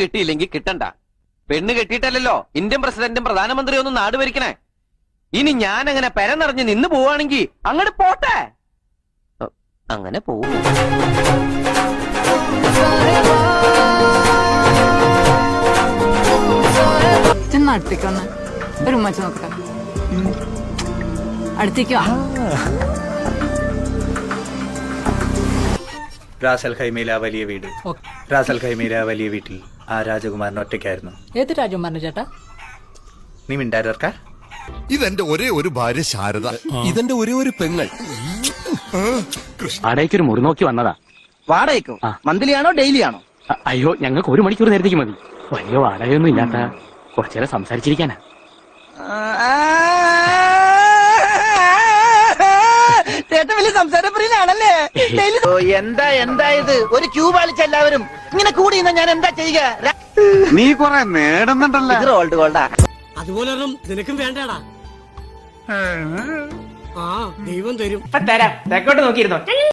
കിട്ടിയില്ലെങ്കിൽ കിട്ടണ്ട. പെണ്ണ് കെട്ടിയിട്ടല്ലോ ഇന്ത്യൻ പ്രസിഡന്റും പ്രധാനമന്ത്രിയും ഒന്നും നാട് ഭരിക്കണേ. ഇനി ഞാൻ അങ്ങനെ പെര നിറഞ്ഞ് നിന്ന് പോവാണെങ്കിൽ അങ്ങോട്ട് പോട്ടെ. അങ്ങനെ പോവും. അടുത്തേക്കൊന്ന് ഒരു ഉമ്മച്ച് നോക്കാം. അടുത്തേക്കോ. റാസൽ ഖൈമയിലെ ആ വലിയ വീട്. റാസൽ ഖൈമയിലെ ആ വലിയ വീട്ടിൽ ആ രാജകുമാരൻ ഒറ്റയ്ക്കായിരുന്നു. ഏത് രാജകുമാരൻ ചേട്ടാ? നീ മിണ്ടാരർക്കാ? ഇതെന്റെ ഒരേ ഒരു ഭാര്യ ശാരദ, ഇതെന്റെ ഒരേ ഒരു പെങ്ങൾ. വാടകയ്ക്കൊരു മുറി നോക്കി വന്നതാ. വാടകയ്ക്കോ? മന്ത്ലി ആണോ ഡെയിലി ആണോ? അയ്യോ, ഞങ്ങൾക്ക് 1 മണിക്കൂർ നേരത്തേക്ക് മതി. വലിയ വാടകയൊന്നും ഇല്ലാത്ത കുറച്ചേരം സംസാരിച്ചിരിക്കാനാ. വലിയ സംസാരപ്രിയനാണല്ലേ? എന്താ ഇത്? ഒരു ക്യൂ പാലിച്ച എല്ലാവരും ഇങ്ങനെ കൂടി ഞാൻ എന്താ ചെയ്യുക? നീ കൊറേ നേടുന്നുണ്ടല്ലോ. Old Golda. അതുപോലെ നിനക്കും വേണ്ടാടാ. ആ ദൈവം തരും. തരാം. തെക്കോട്ട് നോക്കിയിരുന്നോ?